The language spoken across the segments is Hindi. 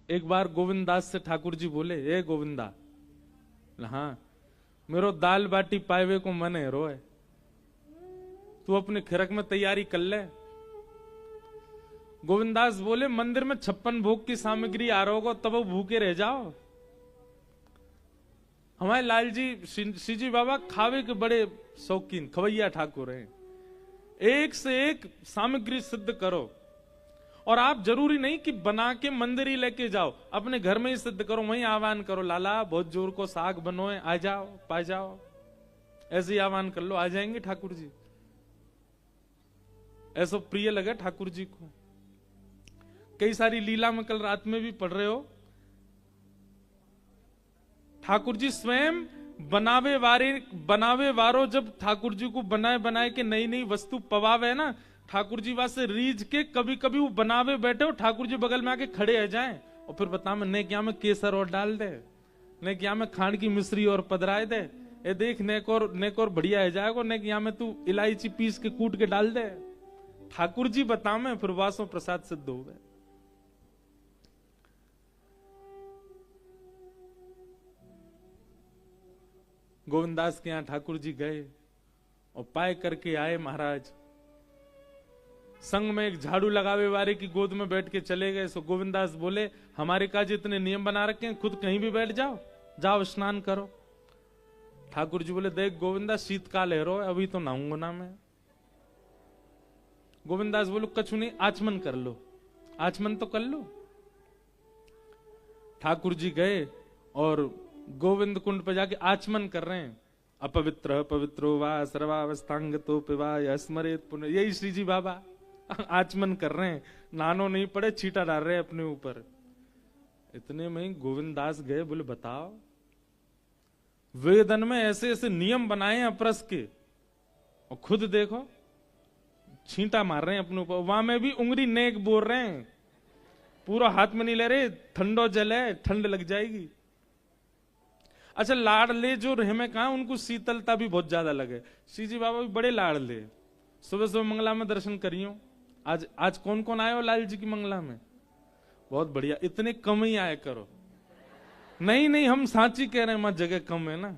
एक बार गोविंदास से ठाकुर जी बोले, ए गोविंदा, हाँ मेरो दाल बाटी पावे को मन है रोए, तू अपने खिरक में तैयारी कर ले। गोविंदास बोले, मंदिर में 56 भोग की सामग्री आ रहा होगा, तब वो भूखे रह जाओ। हमारे लाल जी श्री जी बाबा खावे के बड़े शौकीन खवैया ठाकुर हैं। एक से एक सामग्री सिद्ध करो, और आप जरूरी नहीं कि बना के मंदिर ही लेके जाओ, अपने घर में ही सिद्ध करो, वहीं आह्वान करो, लाला बहुत जोर को साग बनोए, आ जाओ पा जाओ, ऐसे ही आह्वान कर लो, आ जाएंगे ठाकुर जी। ऐसा प्रिय लगे ठाकुर जी को। कई सारी लीला में कल रात में भी पढ़ रहे हो, ठाकुर जी स्वयं बनावे वारो जब ठाकुर जी को बनाए बनाए के नई नई वस्तु पवावे ना, ठाकुर जी वास्ते रीझ के कभी कभी वो बनावे बैठे हो, ठाकुर जी बगल में आके खड़े आ जाएं और फिर बता मैं ने क्या में केसर और डाल दे, ने क्या में खांड की मिश्री और पधराए दे, ये देख नेक और बढ़िया है जाएगा, ने क्या में तू इलायची पीस के कूट के डाल दे। ठाकुर जी बता में फिर वासो प्रसाद सिद्ध हो गए। गोविंदास के यहां ठाकुर जी गए और पाए करके आए महाराज, संग में एक झाड़ू लगावे वाले की गोद में बैठ के चले गए। सो गोविंदास बोले, हमारे काज इतने नियम बना रखे हैं, खुद कहीं भी बैठ जाओ, जाओ स्नान करो। ठाकुर जी बोले, देख गोविंदा शीतकाल है रो, अभी तो नहाऊंगा ना मैं। गोविंदास बोलो, कछु नहीं, आचमन कर लो, आचमन तो कर लो। ठाकुर जी गए और गोविंद कुंड पर जाके आचमन कर रहे हैं। अपवित्र पवित्रो वा सर्वावस्थांग तो पिवा स्मरेत पुनः, यही श्री जी बाबा आचमन कर रहे हैं, नानो नहीं पड़े, छीटा डाल रहे हैं अपने ऊपर। इतने में ही गोविंदास गए, बोले बताओ वेदन में ऐसे ऐसे नियम बनाए हैं अपरस के, और खुद देखो छींटा मार रहे हैं अपने ऊपर, वहां में भी उंगली नेक बोल रहे हैं, पूरा हाथ में नहीं ले रहे, ठंडो जल है, ठंड लग जाएगी। अच्छा लाड़ले जो रहे में कहा, उनको शीतलता भी बहुत ज्यादा लगे। श्री जी बाबा भी बड़े लाड़ले, सुबह सुबह मंगला में दर्शन करियो। आज कौन कौन आए हो लाल जी की मंगला में? बहुत बढ़िया, इतने कम ही आए करो। नहीं हम सांची कह रहे हैं, मत जगह कम है ना।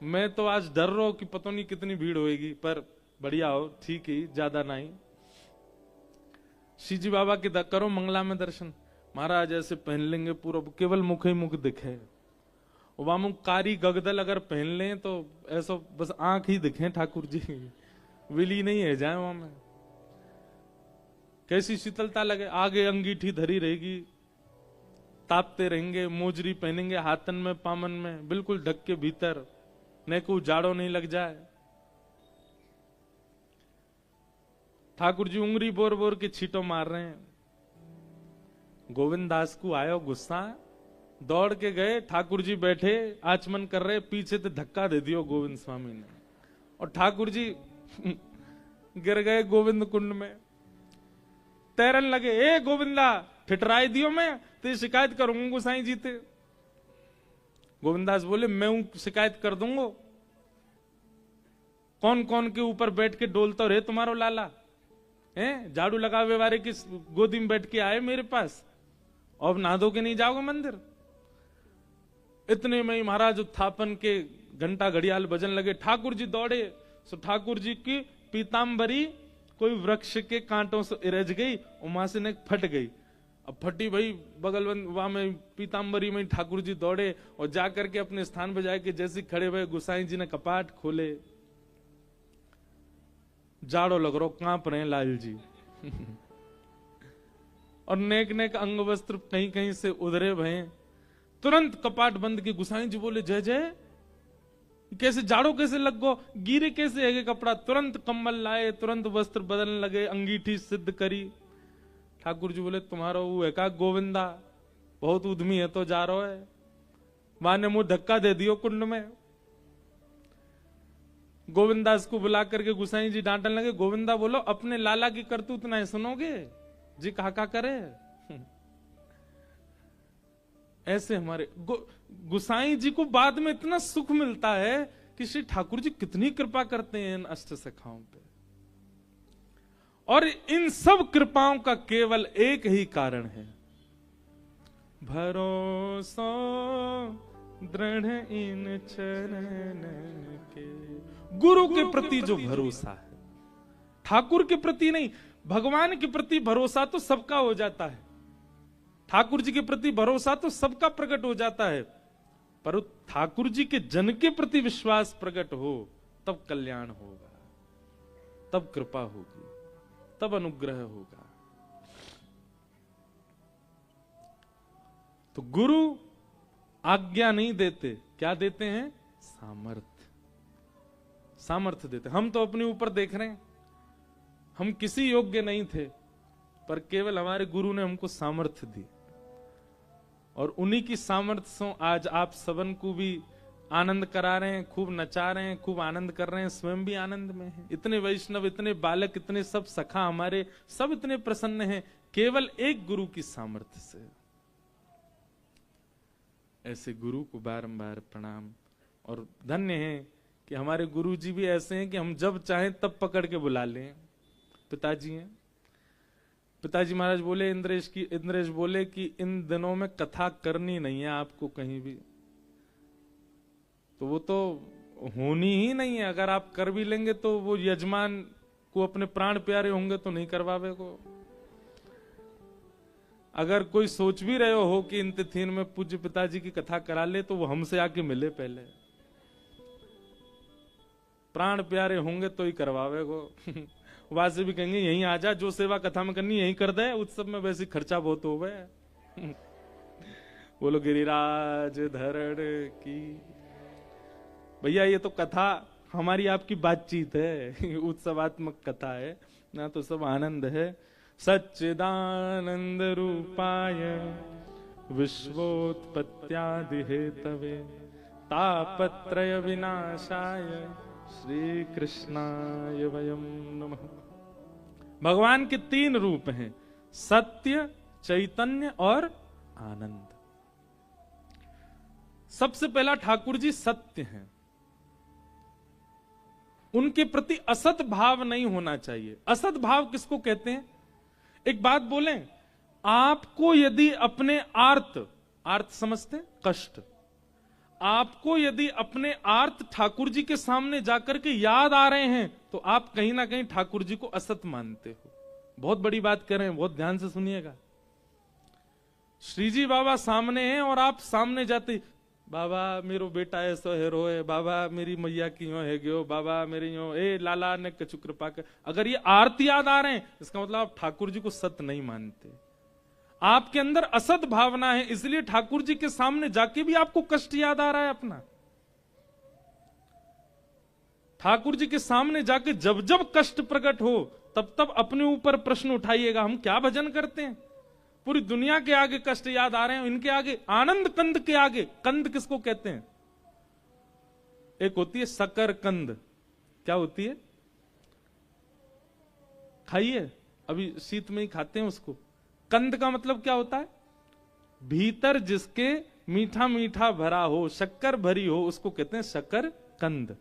मैं तो आज डर रहा हूं कि पता नहीं कितनी भीड़ होएगी, पर बढ़िया हो, ठीक ही, ज्यादा नहीं। श्री जी बाबा के करो मंगला में दर्शन। महाराज ऐसे पहन लेंगे पूरा, केवल मुख ही मुख दिखे, वहां कारी गगदल अगर पहन लें तो ऐसा बस आंख ही दिखे ठाकुर जी, विली नहीं है जाए वहां में। कैसी शीतलता लगे, आगे अंगीठी धरी रहेगी, तापते रहेंगे, मोजरी पहनेंगे हाथन में पामन में, बिल्कुल ढक के भीतर, न को जाड़ो नहीं लग जाए। ठाकुर जी उंगली बोर बोर के छीटो मार रहे हैं। गोविंद दास को आयो गुस्सा, दौड़ के गए, ठाकुर जी बैठे आचमन कर रहे, पीछे से धक्का दे दियो गोविंद स्वामी ने, और ठाकुर जी गिर गए गोविंद कुंड में, तैरन लगे। ए गोविंदा, फिटराई दियो, मैं तेरी शिकायत करूंगा गोसाई जी ते। गोविंदास बोले, मैं शिकायत कर दूंगा, कौन कौन के ऊपर बैठ के डोलता रहे तुम्हारो लाला है, झाड़ू लगावे वाले की गोदी में बैठ के आए मेरे पास, और नहा धो के नहीं जाओगे मंदिर। इतने में ही महाराज उत्थापन के घंटा घड़ियाल बजन लगे, ठाकुर जी दौड़े। सो ठाकुर जी की पीताम्बरी कोई वृक्ष के कांटों से इरज गई, और वहां से फट गई। अब फटी भाई बगल वहां में पीताम्बरी में ठाकुर जी दौड़े और जाकर के अपने स्थान पर जाके जैसे खड़े हुए, गोसाई जी ने कपाट खोले, जाड़ो लग रहा, कांप रहे हैं लाल जी और नेक नेक अंग वस्त्र कहीं कहीं से उधरे भय। तुरंत कपाट बंद के गोसाई जी बोले, जय जय, कैसे जाड़ो कैसे लग गो, गिरे कैसे है कपड़ा। तुरंत कंबल लाए, तुरंत वस्त्र बदलने लगे, अंगीठी सिद्ध करी। ठाकुर जी बोले, तुम्हारा वो है का गोविंदा, बहुत उद्यमी है तो जा रहा है। मां ने मुंह धक्का दे दियो कुंड में। गोविंदास को बुला करके गोसाई जी डांटने लगे, गोविंदा बोलो, अपने लाला की करतूत नहीं सुनोगे जी, कहा करे। ऐसे हमारे गोसाई जी को बाद में इतना सुख मिलता है कि श्री ठाकुर जी कितनी कृपा करते हैं इन अष्ट सखाओं पे। और इन सब कृपाओं का केवल एक ही कारण है, भरोसो दृढ़ इन चरण के। गुरु के प्रति जो भरोसा है, ठाकुर के प्रति नहीं, भगवान के प्रति भरोसा तो सबका हो जाता है, ठाकुर जी के प्रति भरोसा तो सबका प्रकट हो जाता है, पर ठाकुर जी के जन के प्रति विश्वास प्रकट हो तब कल्याण होगा, तब कृपा होगी, तब अनुग्रह होगा। तो गुरु आज्ञा नहीं देते, क्या देते हैं? सामर्थ्य, सामर्थ्य देते। हम तो अपने ऊपर देख रहे हैं, हम किसी योग्य नहीं थे, पर केवल हमारे गुरु ने हमको सामर्थ्य दी, और उन्हीं की सामर्थ्य से आज आप सबन को भी आनंद करा रहे हैं, खूब नचा रहे हैं, खूब आनंद कर रहे हैं, स्वयं भी आनंद में हैं। इतने वैष्णव, इतने बालक, इतने सब सखा हमारे, सब इतने प्रसन्न हैं, केवल एक गुरु की सामर्थ्य से। ऐसे गुरु को बारंबार प्रणाम, और धन्य है कि हमारे गुरु जी भी ऐसे हैं कि हम जब चाहें तब पकड़ के बुला लें। पिताजी हैं, पिताजी महाराज बोले इंद्रेश बोले कि इन दिनों में कथा करनी नहीं है आपको कहीं भी, तो वो तो होनी ही नहीं है। अगर आप कर भी लेंगे तो वो यजमान को अपने प्राण प्यारे होंगे तो नहीं करवावे को। अगर कोई सोच भी रहे हो कि इन तिथिन में पूज्य पिताजी की कथा करा ले, तो वो हमसे आके मिले पहले, प्राण प्यारे होंगे तो ही करवावे को। वहां से भी कहेंगे यहीं आ जा, जो सेवा कथा में करनी यहीं कर दे, उत्सव में वैसे खर्चा बहुत हो गए। बोलो गिरिराज धरण की। भैया ये तो कथा हमारी आपकी बातचीत है, उत्सवात्मक कथा है ना, तो सब आनंद है। सच्चिदानंद रूपाय विश्वोत्पत्त्यादि हेतवे तापत्रय विनाशाय श्री कृष्णाय वयम नमः। भगवान के 3 रूप हैं, सत्य, चैतन्य और आनंद। सबसे पहला ठाकुर जी सत्य हैं, उनके प्रति असत भाव नहीं होना चाहिए। असत भाव किसको कहते हैं? एक बात बोलें, आपको यदि अपने आर्त समझते हैं, कष्ट, आपको यदि अपने आर्त ठाकुर जी के सामने जाकर के याद आ रहे हैं, तो आप कहीं ना कहीं ठाकुर जी को असत मानते हो। बहुत बड़ी बात कर रहे हैं, बहुत ध्यान से सुनिएगा। श्री जी बाबा सामने हैं और आप सामने जाते, बाबा मेरो बेटा ऐसो है रोए, बाबा मेरी मैया की यो है गयो, बाबा मेरी यो, ए लाला ने कछु कृपा कर। अगर ये आरती याद आ रहे हैं, इसका मतलब आप ठाकुर जी को सत्य नहीं मानते, आपके अंदर असत भावना है, इसलिए ठाकुर जी के सामने जाके भी आपको कष्ट याद आ रहा है अपना। ठाकुर जी के सामने जाके जब जब कष्ट प्रकट हो, तब तब अपने ऊपर प्रश्न उठाइएगा, हम क्या भजन करते हैं? पूरी दुनिया के आगे कष्ट याद आ रहे हैं, इनके आगे आनंद कंद के आगे, कंद किसको कहते हैं? एक होती है शक्कर कंद, क्या होती है? खाइए, अभी शीत में ही खाते हैं उसको। कंद का मतलब क्या होता है? भीतर जिसके मीठा मीठा भरा हो, शक्कर भरी हो, उसको कहते हैं शक्कर कंद।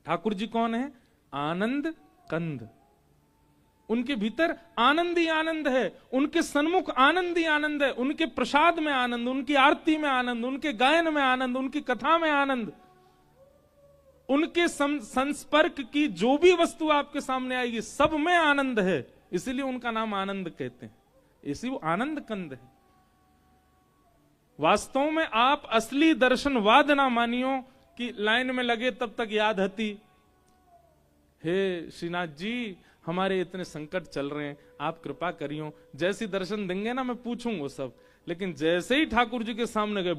ठाकुर जी कौन है? आनंद कंद। उनके भीतर आनंद ही आनंद है, उनके सन्मुख आनंद ही आनंद है, उनके प्रसाद में आनंद, उनकी आरती में आनंद, उनके गायन में आनंद, उनकी कथा में आनंद, उनके संस्पर्क की जो भी वस्तु आपके सामने आएगी सब में आनंद है, इसीलिए उनका नाम आनंद कहते हैं, इसी वो आनंद कंद है। वास्तव में आप असली दर्शनवाद ना मानियो कि लाइन में लगे तब तक याद हती, हे श्रीनाथ जी हमारे इतने संकट चल रहे हैं, आप कृपा करियो, जैसी दर्शन देंगे ना मैं पूछूंगा सब। लेकिन जैसे ही ठाकुर जी के सामने गए,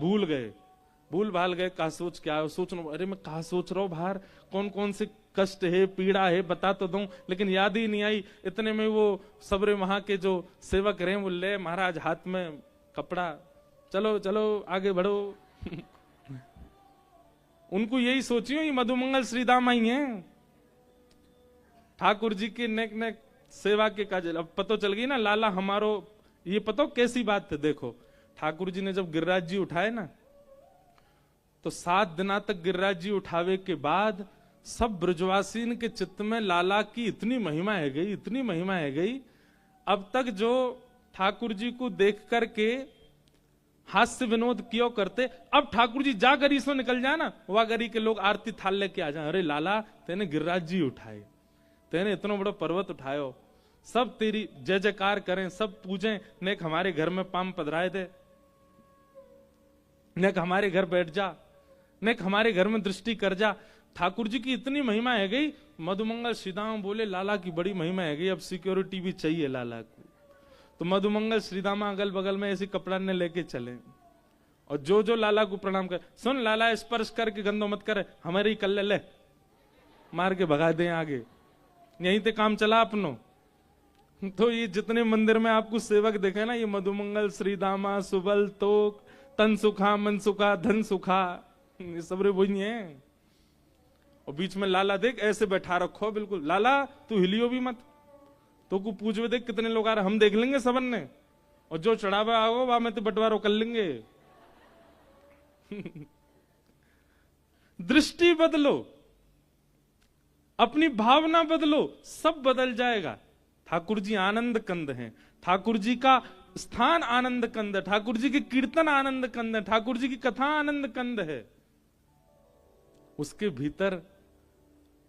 भूल भाल गए, कहा सोच क्या सोचना, अरे मैं कहा सोच रहा हूं बाहर कौन कौन से कष्ट है, पीड़ा है, बता तो दूं, लेकिन याद ही नहीं आई। इतने में वो सबरे वहां के जो सेवक रहे वो ले महाराज हाथ में कपड़ा, चलो चलो आगे बढ़ो। उनको यही सोचियो ये मधुमंगल श्रीदाम आई हैं, ठाकुर जी की नेक नेक सेवा के काज। अब पतो चल गई ना लाला हमारो, ये पतो कैसी बात है। देखो ठाकुर जी ने जब गिरिराज जी उठाए ना, तो 7 दिना तक गिरिराज जी उठावे के बाद सब ब्रजवासीन के चित्त में लाला की इतनी महिमा है गई, इतनी महिमा है गई। अब तक जो ठाकुर जी को देख करके हास्य विनोद क्यों करते। अब ठाकुर जी जाकर इसो निकल जाए ना, वह गरी के लोग आरती थाल लेके आ जाए, अरे लाला तेने गिरिराज जी उठाए, तेने इतना बड़ा पर्वत उठायो, सब तेरी जय जयकार करें, सब पूजें, नेक हमारे घर में पाम पधराए दे, नेक हमारे घर बैठ जा, नेक हमारे घर में दृष्टि कर जा। ठाकुर जी की इतनी महिमा है गई। मधुमंगल श्रीदामा बोले लाला की बड़ी महिमा है गई, अब सिक्योरिटी भी चाहिए लाला को। तो मधुमंगल श्रीदामा अगल बगल में ऐसी कपड़ा ने लेके चले, और जो जो लाला को प्रणाम कर, सुन लाला स्पर्श करके गंदो मत करे, हमारे ही कल ले मार के भगा दे आगे, यहीं ते काम चला अपनो। तो ये जितने मंदिर में आपको सेवक देखे ना, ये मधुमंगल श्रीदामा सुबल तोक तन सुखा मन सुखा धन सुखा, ये सब रे वही है। और बीच में लाला देख ऐसे बैठा रखो बिल्कुल, लाला तू हिलियो भी मत, तो को पूछवे देख कितने लोग आ रहे, हम देख लेंगे सबन ने, और जो चढ़ावा आओ वहां में तो बंटवारा कर लेंगे। दृष्टि बदलो, अपनी भावना बदलो, सब बदल जाएगा। ठाकुर जी आनंद कंद हैं, ठाकुर जी का स्थान आनंद कंद है, ठाकुर जी के कीर्तन आनंद कंद है, ठाकुर जी की कथा आनंद कंद है। उसके भीतर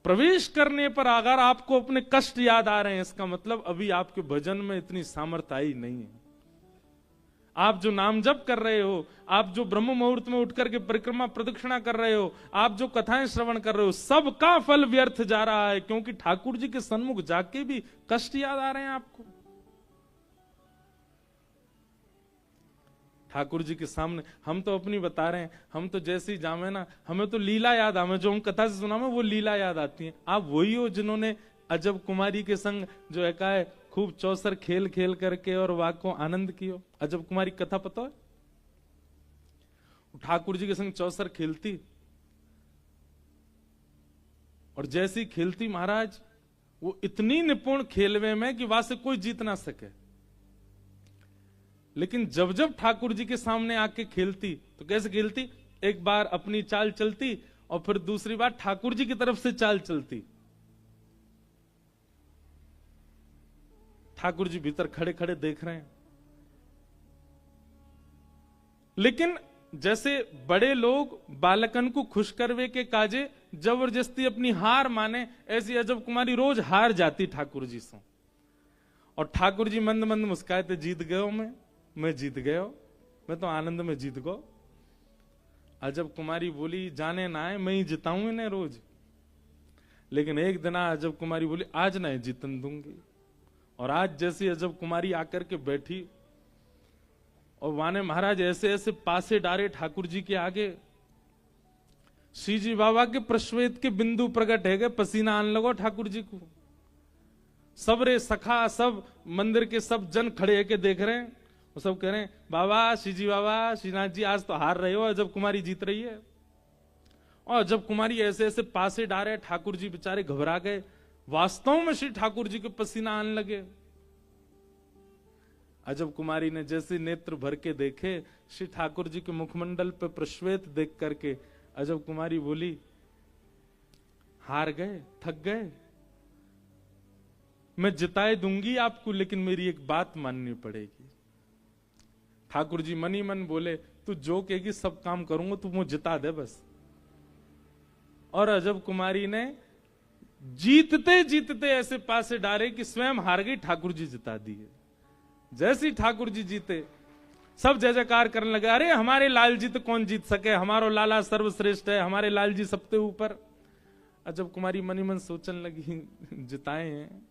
प्रवेश करने पर अगर आपको अपने कष्ट याद आ रहे हैं, इसका मतलब अभी आपके भजन में इतनी सामर्थ्य आई नहीं है। आप जो नाम जप कर रहे हो, आप जो ब्रह्म मुहूर्त में उठकर के परिक्रमा प्रदक्षिणा कर रहे हो, आप जो कथाएं श्रवण कर रहे हो, सबका फल व्यर्थ जा रहा है, क्योंकि ठाकुर जी के सन्मुख जाके भी कष्ट याद आ रहे हैं आपको। ठाकुर जी के सामने हम तो अपनी बता रहे हैं, हम तो जैसे ही जामे ना, हमें तो लीला याद आवे, जो हम कथा से सुना में वो लीला याद आती है। आप वही हो जिन्होंने अजब कुमारी के संग जो है खूब चौसर खेल खेल करके और वाक को आनंद कियो। अजब कुमारी कथा पता है? ठाकुर जी के संग चौसर खेलती, और जैसी खेलती महाराज, वो इतनी निपुण खेलवे में कि वहां से कोई जीत ना सके। लेकिन जब जब ठाकुर जी के सामने आके खेलती तो कैसे खेलती, एक बार अपनी चाल चलती और फिर दूसरी बार ठाकुर जी की तरफ से चाल चलती। ठाकुर जी भीतर खड़े खड़े देख रहे हैं। लेकिन जैसे बड़े लोग बालकन को खुश करवे के काजे जबरदस्ती अपनी हार माने, ऐसी अजब कुमारी रोज हार जाती ठाकुर जी से। और ठाकुर जी मंद मंद मुस्काए थे, जीत गयो मैं जीत गयो, मैं तो आनंद में जीत गो। अजब कुमारी बोली जाने ना आए, मैं ही जिताऊं इन्हें रोज। लेकिन एक दिन अजब कुमारी बोली आज ना जीतन दूंगी। और आज जैसी अजब कुमारी आकर के बैठी, और वाने महाराज ऐसे ऐसे पासे डारे ठाकुर जी के आगे, श्री जी बाबा के प्रश्वेत के बिंदु प्रकट है गए, पसीना आने लगो ठाकुर जी को। सब रे सखा, सब मंदिर के सब जन खड़े के देख रहे हैं, वो सब कह रहे हैं बाबा श्री जी बाबा श्रीनाथ जी आज तो हार रहे हो, अजब कुमारी जीत रही है। और अजब कुमारी ऐसे ऐसे पासे डारे, ठाकुर जी बेचारे घबरा गए। वास्तव में श्री ठाकुर जी के पसीना आने लगे। अजब कुमारी ने जैसे नेत्र भर के देखे श्री ठाकुर जी के मुखमंडल पे प्रश्वेत देख करके, अजब कुमारी बोली हार गए, थक गए, मैं जिताए दूंगी आपको, लेकिन मेरी एक बात माननी पड़ेगी। ठाकुर जी मन ही मन बोले तू जो कहेगी सब काम करूंगा, तू मुझे जिता दे बस। और अजब कुमारी ने जीतते जीतते ऐसे पासे डारे कि स्वयं हार गई, ठाकुर जी जिता दिए। जैसे ही ठाकुर जी जीते, सब जय जयकार करने लगे, अरे हमारे लाल जी तो कौन जीत सके, हमारो लाला सर्वश्रेष्ठ है, हमारे लाल जी सबसे ऊपर। अजब कुमारी मन ही मन सोचने लगी जिताए हैं,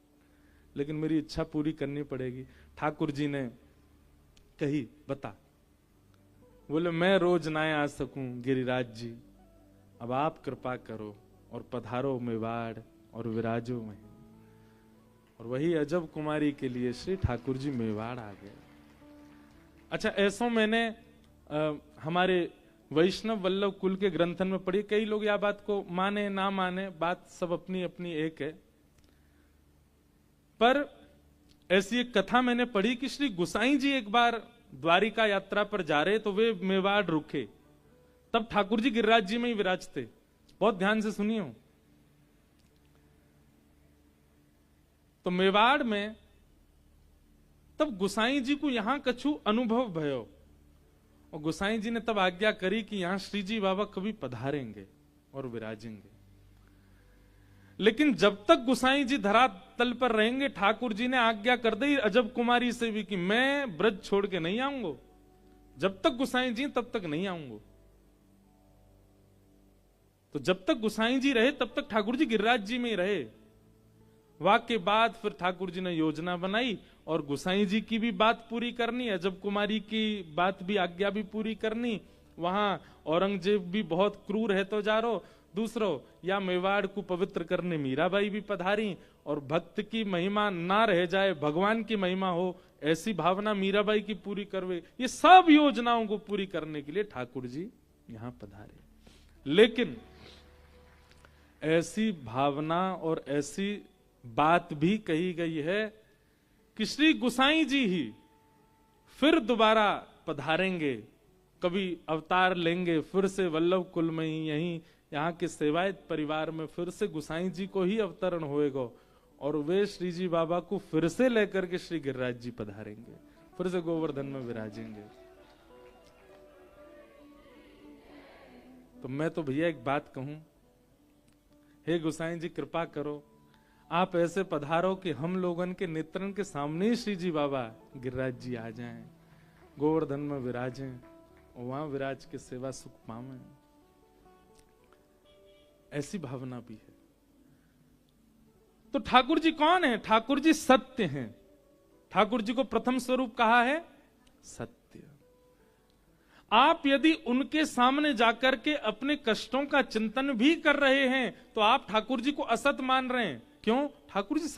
लेकिन मेरी इच्छा पूरी करनी पड़ेगी। ठाकुर जी ने कही बता। बोले मैं रोज ना आ सकूं गिरिराज जी, अब आप कृपा करो और पधारो मेवाड़ और विराजो में। और वही अजब कुमारी के लिए श्री ठाकुर जी मेवाड़ आ गए। अच्छा, ऐसा मैंने हमारे वैष्णव वल्लभ कुल के ग्रंथन में पढ़ी। कई लोग यह बात को माने ना माने, बात सब अपनी अपनी एक है, पर ऐसी एक कथा मैंने पढ़ी कि श्री गुसाई जी एक बार द्वारिका यात्रा पर जा रहे, तो वे मेवाड़ रुके, तब ठाकुर जी गिरिराज जी में ही विराजते। बहुत ध्यान से सुनिए। तो मेवाड़ में तब गुसाई जी को यहां कछु अनुभव भयो, और गोसाई जी ने तब आज्ञा करी कि यहां श्री जी बाबा कभी पधारेंगे और विराजेंगे। लेकिन जब तक गोसाई जी धरातल पर रहेंगे, ठाकुर जी ने आज्ञा कर दी अजब कुमारी से भी कि मैं ब्रज छोड़ के नहीं आऊंगा। जब तक गोसाई जी तब तक नहीं आऊंगा। तो जब तक गोसाई जी रहे तब तक ठाकुर जी गिरिराज जी में ही रहे। वाक के बाद फिर ठाकुर जी ने योजना बनाई और गोसाई जी की भी बात पूरी करनी, अजब कुमारी की बात भी, आज्ञा भी पूरी करनी। वहां औरंगजेब भी बहुत क्रूर है तो जा रो। दूसरो, या मेवाड़ को पवित्र करने मीराबाई भी पधारी। और भक्त की महिमा ना रह जाए, भगवान की महिमा हो, ऐसी भावना मीराबाई की पूरी करवे। ये सब योजनाओं को पूरी करने के लिए ठाकुर जी यहां पधारे। लेकिन ऐसी भावना और ऐसी बात भी कही गई है कि श्री गोसाई जी ही फिर दोबारा पधारेंगे, कभी अवतार लेंगे, फिर से वल्लभ कुल में ही यहीं यहाँ के सेवायत परिवार में फिर से गोसाई जी को ही अवतरण होएगा और वे श्री जी बाबा को फिर से लेकर के श्री गिरिराज जी पधारेंगे, फिर से गोवर्धन में विराजेंगे। तो मैं तो भैया एक बात कहूं, हे गोसाई जी कृपा करो, आप ऐसे पधारो कि हम लोगन के नेत्रन के सामने ही श्री जी बाबा गिरिराज जी आ जाएं, गोवर्धन में विराजें और वहां विराज के सेवा सुख पावें। ऐसी भावना भी है। तो ठाकुर जी कौन है? ठाकुर जी सत्य हैं। ठाकुर जी को प्रथम स्वरूप कहा है सत्य। आप यदि उनके सामने जाकर के अपने कष्टों का चिंतन भी कर रहे हैं तो आप ठाकुर जी को असत मान रहे हैं। क्यों? ठाकुर जी